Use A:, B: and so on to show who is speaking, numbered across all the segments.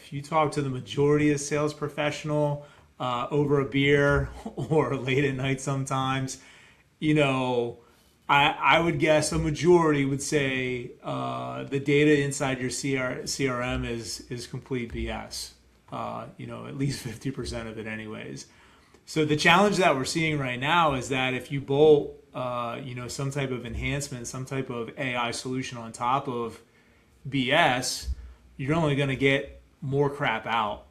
A: if you talk to the majority of sales professional over a beer or late at night sometimes, you know, I would guess a majority would say the data inside your CRM is complete BS. At least 50% of it anyways. So the challenge that we're seeing right now is that if you bolt, some type of enhancement, some type of AI solution on top of BS, you're only going to get more crap out.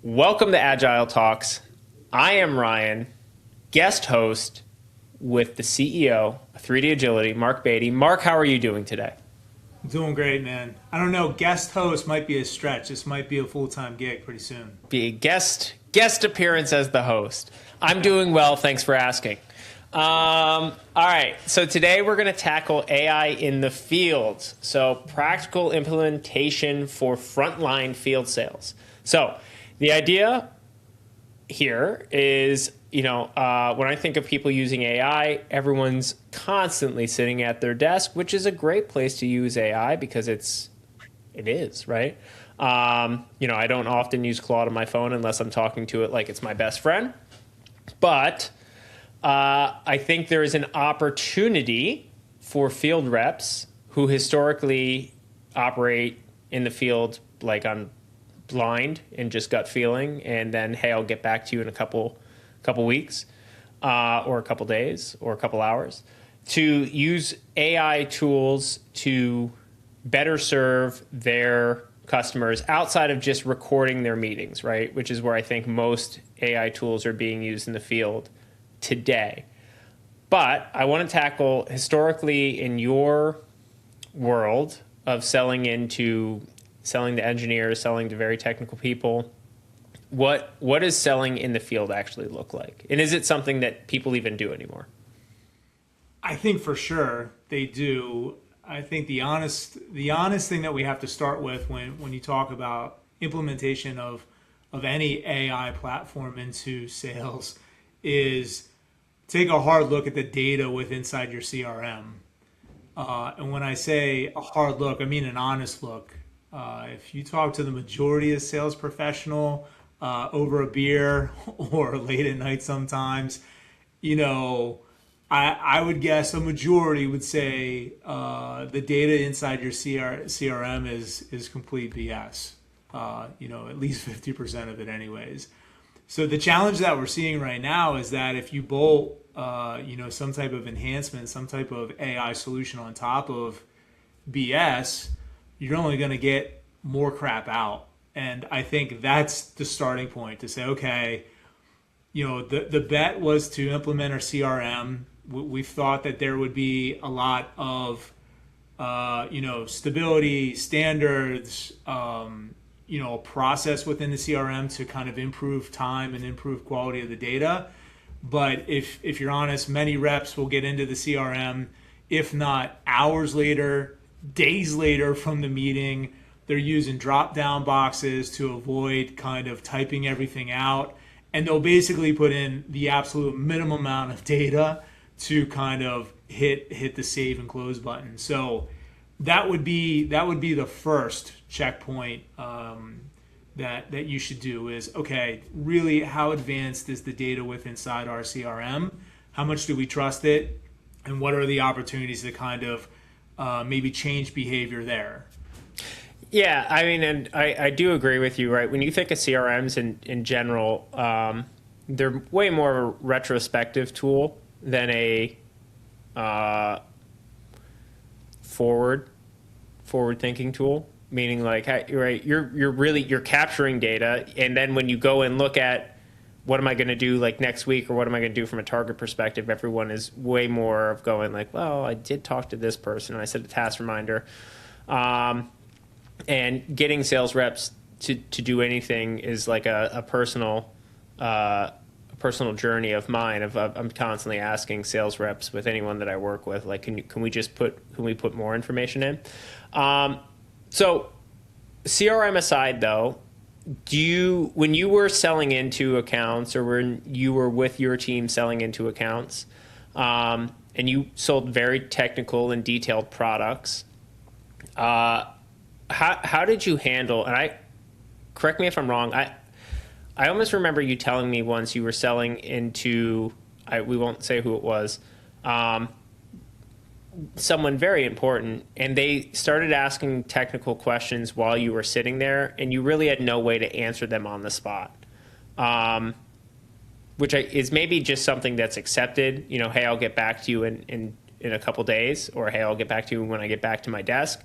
B: Welcome to Agile Talks. I am Ryan, guest host with the CEO of 3D Agility, Mark Beatty. Mark, how are you doing today?
A: Doing great, man. I don't know, guest host might be a stretch. This might be a full-time gig pretty soon.
B: Be a guest appearance as the host. I'm doing well, thanks for asking. All right, so today we're going to tackle AI in the field. So practical implementation for frontline field sales. So the idea here is, when I think of people using AI, everyone's constantly sitting at their desk, which is a great place to use AI because it is, right? I don't often use Claude on my phone unless I'm talking to it like it's my best friend. But I think there is an opportunity for field reps who historically operate in the field like on blind and just gut feeling, and then, hey, I'll get back to you in a couple weeks or a couple days or a couple hours, to use AI tools to better serve their customers outside of just recording their meetings, right? Which is where I think most AI tools are being used in the field today. But I want to tackle historically in your world of selling to engineers, selling to very technical people, what does selling in the field actually look like? And is it something that people even do anymore?
A: I think for sure they do. I think the honest thing that we have to start with when you talk about implementation of any AI platform into sales is take a hard look at the data inside your CRM. And when I say a hard look, I mean an honest look. If you talk to the majority of sales professional over a beer or late at night sometimes, I would guess a majority would say the data inside your CRM is complete BS. At least 50% of it anyways. So the challenge that we're seeing right now is that if you bolt, some type of enhancement, some type of AI solution on top of BS, you're only going to get more crap out. And I think that's the starting point to say, okay, the bet was to implement our CRM. We thought that there would be a lot of, stability, standards, a process within the CRM to kind of improve time and improve quality of the data. But if you're honest, many reps will get into the CRM, if not hours later, days later from the meeting. They're using drop-down boxes to avoid kind of typing everything out. And they'll basically put in the absolute minimum amount of data to kind of hit the save and close button. So that would be the first checkpoint that you should do is, okay, really how advanced is the data inside our CRM? How much do we trust it? And what are the opportunities to kind of maybe change behavior there?
B: Yeah, I mean, and I do agree with you, right? When you think of CRMs in general, they're way more of a retrospective tool than a forward-thinking tool. Meaning, like, right, you're capturing data, and then when you go and look at what am I going to do like next week, or what am I going to do from a target perspective, everyone is way more of going like, well, I did talk to this person, and I set a task reminder. And getting sales reps to do anything is like a personal journey of mine. I'm constantly asking sales reps with anyone that I work with, like, can we put more information in? So CRM aside, though, when you were selling into accounts, or when you were with your team selling into accounts, and and you sold very technical and detailed products. How did you handle, and correct me if I'm wrong, I almost remember you telling me once you were selling into, we won't say who it was, someone very important, and they started asking technical questions while you were sitting there, and you really had no way to answer them on the spot. Which is maybe just something that's accepted, hey, I'll get back to you in a couple days, or hey, I'll get back to you when I get back to my desk.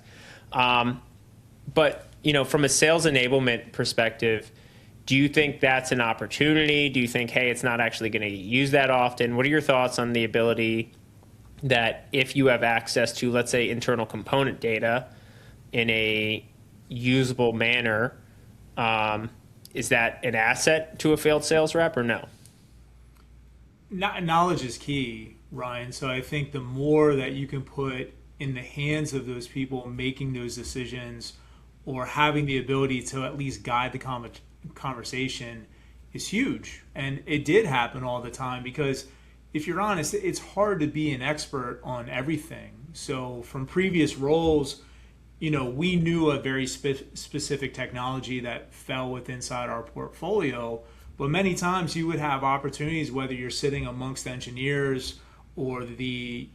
B: But, from a sales enablement perspective, do you think that's an opportunity? Do you think, hey, it's not actually going to use that often? What are your thoughts on the ability that if you have access to, let's say, internal component data in a usable manner, is that an asset to a failed sales rep or no?
A: Knowledge is key, Ryan. So I think the more that you can put in the hands of those people making those decisions, or having the ability to at least guide the conversation, is huge. And it did happen all the time, because if you're honest, it's hard to be an expert on everything. So from previous roles, we knew a very specific technology that fell within inside our portfolio. But many times you would have opportunities, whether you're sitting amongst engineers or the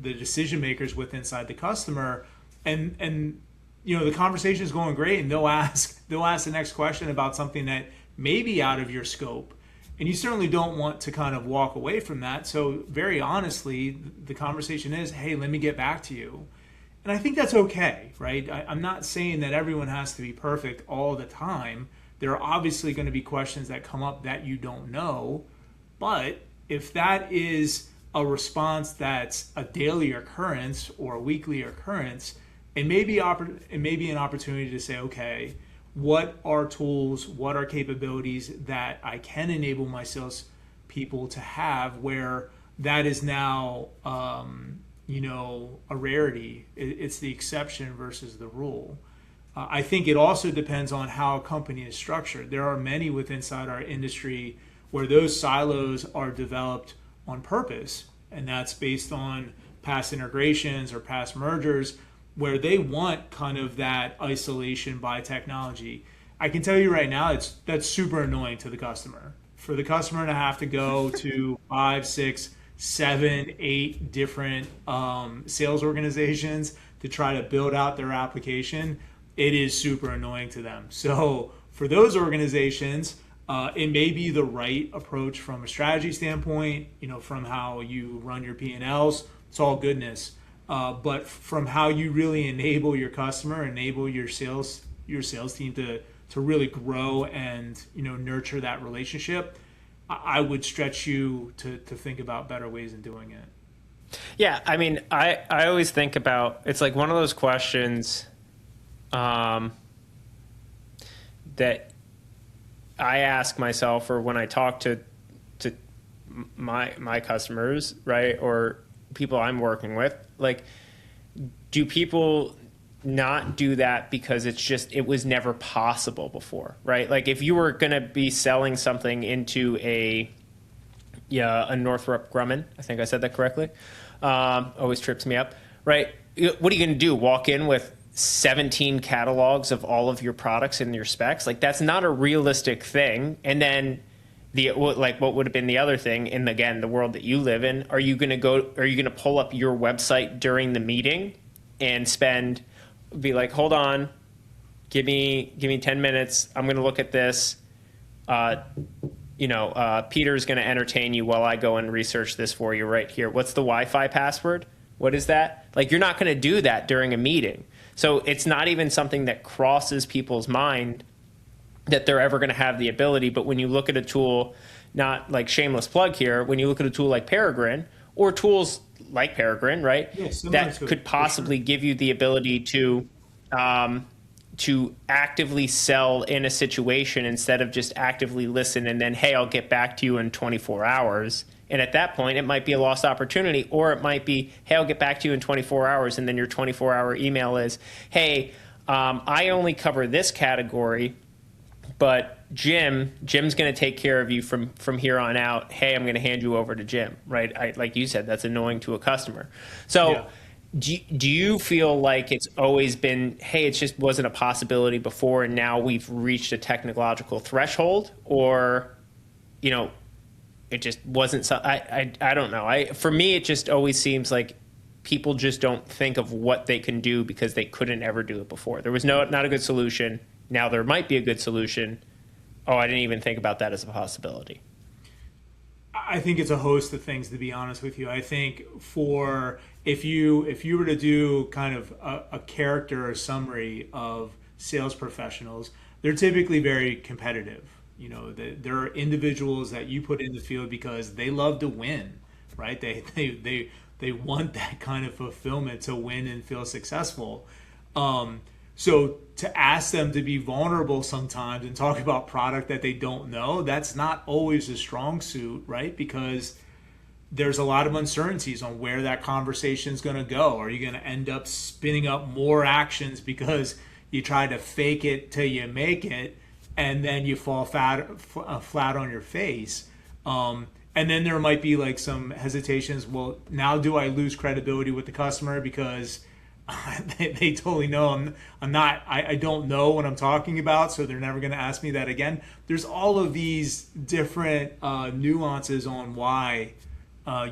A: decision makers with inside the customer, and the conversation is going great, and they'll ask the next question about something that may be out of your scope, and you certainly don't want to kind of walk away from that. So very honestly, the conversation is, hey, let me get back to you. And I think that's okay, right? I'm not saying that everyone has to be perfect all the time. There are obviously going to be questions that come up that you don't know, but if that is a response that's a daily occurrence or a weekly occurrence, it may be an opportunity to say, okay, what are tools, what are capabilities that I can enable my sales people to have, where that is now a rarity. It's the exception versus the rule. I think it also depends on how a company is structured. There are many inside our industry where those silos are developed on purpose, and that's based on past integrations or past mergers, where they want kind of that isolation by technology. I can tell you right now, that's super annoying to the customer. For the customer to have to go to 5, 6, 7, 8 different sales organizations to try to build out their application, it is super annoying to them. So for those organizations, it may be the right approach from a strategy standpoint, from how you run your P&Ls, it's all goodness. But from how you really enable your customer, enable your sales team to really grow and nurture that relationship, I would stretch you to think about better ways of doing it.
B: Yeah, I mean, I always think about, it's like one of those questions that I ask myself, or when I talk to my customers, right, or people I'm working with, like, do people not do that because it was never possible before, right? Like, if you were going to be selling something into a Northrop Grumman, I think I said that correctly, always trips me up, right? What are you going to do? Walk in with 17 catalogs of all of your products and your specs? Like, that's not a realistic thing. And then what would have been the other thing, in again the world that you live in, are you going to pull up your website during the meeting and be like, hold on, give me 10 minutes, I'm going to look at this, Peter's going to entertain you while I go and research this for you right here. What's the Wi-Fi password? What is that? Like, you're not going to do that during a meeting. So it's not even something that crosses people's mind that they're ever going to have the ability. But when you look at a tool, not like shameless plug here, when you look at a tool like Peregrine, or tools like Peregrine, right, that could possibly give you the ability to actively sell in a situation instead of just actively listen and then, hey, I'll get back to you in 24 hours. And at that point, it might be a lost opportunity, or it might be, hey, I'll get back to you in 24 hours. And then your 24-hour email is, hey, I only cover this category. But Jim's going to take care of you from here on out. Hey, I'm going to hand you over to Jim, right? Like you said, that's annoying to a customer. So
A: Yeah.
B: do you feel like it's always been, hey, it just wasn't a possibility before and now we've reached a technological threshold? Or, it just wasn't so, I don't know. For me, it just always seems like people just don't think of what they can do because they couldn't ever do it before. There was not a good solution. Now there might be a good solution. Oh, I didn't even think about that as a possibility.
A: I think it's a host of things, to be honest with you. I think if you were to do kind of a character or summary of sales professionals, they're typically very competitive. There are individuals that you put in the field because they love to win, right? They want that kind of fulfillment to win and feel successful. So to ask them to be vulnerable sometimes and talk about product that they don't know, that's not always a strong suit, right? Because there's a lot of uncertainties on where that conversation is going to go. Are you going to end up spinning up more actions because you try to fake it till you make it, and then you fall flat on your face? And then there might be like some hesitations. Well, now do I lose credibility with the customer because they totally know I don't know what I'm talking about, so they're never going to ask me that again. There's all of these different nuances on why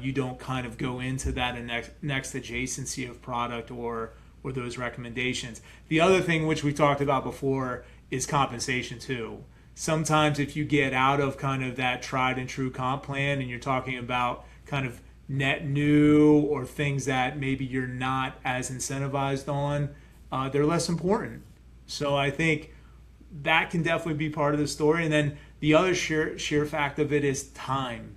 A: you don't kind of go into that next adjacency of product or those recommendations. The other thing which we talked about before is compensation too. Sometimes if you get out of kind of that tried and true comp plan and you're talking about kind of net new or things that maybe you're not as incentivized on, they're less important. So I think that can definitely be part of the story. And then the other sheer fact of it is time,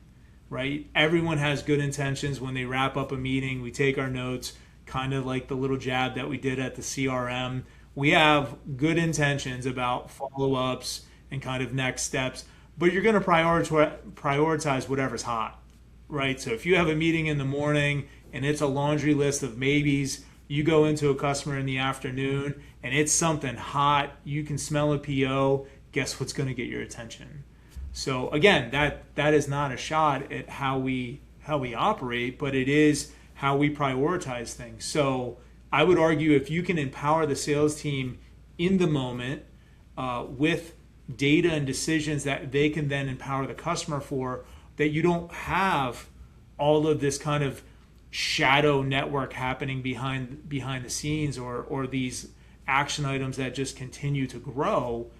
A: right? Everyone has good intentions when they wrap up a meeting. We take our notes, kind of like the little jab that we did at the CRM. We have good intentions about follow-ups and kind of next steps, but you're going to prioritize whatever's hot, right? So if you have a meeting in the morning and it's a laundry list of maybes, you go into a customer in the afternoon and it's something hot, you can smell a PO, guess what's going to get your attention? So again, that is not a shot at how we operate, but it is how we prioritize things. So I would argue if you can empower the sales team in the moment with data and decisions that they can then empower the customer for, that you don't have all of this kind of shadow network happening behind the scenes or these action items that just continue to grow,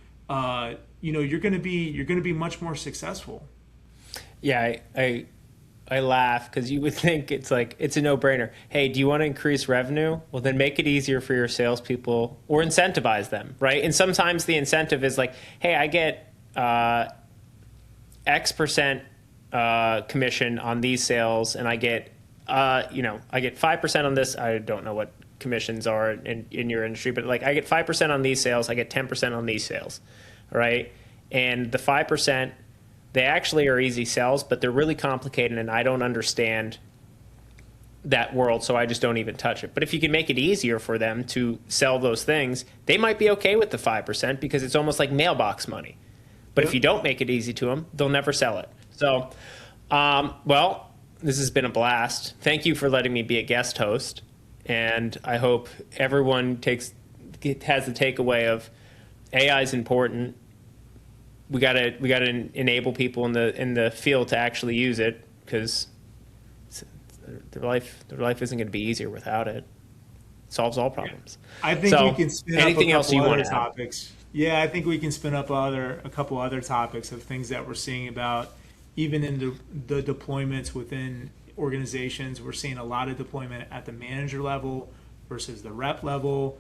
A: you're going to be much more successful.
B: Yeah, I laugh because you would think it's a no-brainer. Hey, do you want to increase revenue? Well, then make it easier for your salespeople or incentivize them, right? And sometimes the incentive is like, hey, I get X percent commission on these sales, and I get 5% on this. I don't know what commissions are in your industry, but like I get 5% on these sales, I get 10% on these sales, right? And the 5%, they actually are easy sells, but they're really complicated, and I don't understand that world, so I just don't even touch it. But if you can make it easier for them to sell those things, they might be okay with the 5% because it's almost like mailbox money. But if you don't make it easy to them, they'll never sell it. So, well, this has been a blast. Thank you for letting me be a guest host, and I hope everyone has the takeaway of AI is important. We gotta enable people in the field to actually use it because their life isn't going to be easier without it. It solves all problems.
A: I think we can spin up
B: anything
A: a
B: else you
A: couple
B: want
A: other
B: to add?
A: topics. Yeah, I think we can spin up a couple other topics of things that we're seeing about even in the deployments within organizations. We're seeing a lot of deployment at the manager level versus the rep level.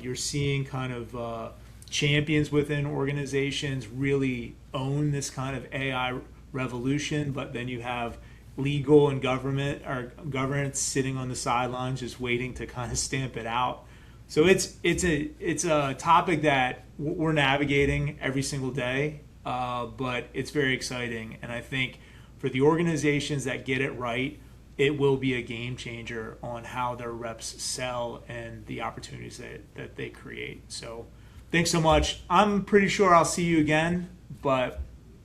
A: You're seeing kind of champions within organizations really own this kind of AI revolution, but then you have legal and governance sitting on the sidelines just waiting to kind of stamp it out. So it's a topic that we're navigating every single day, but it's very exciting. And I think for the organizations that get it right, it will be a game changer on how their reps sell and the opportunities that they create. So Thanks so much. I'm pretty sure I'll see you again, but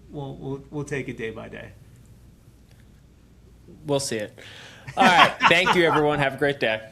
A: we'll take it day by day.
B: We'll see it. All right. Thank you, everyone. Have a great day.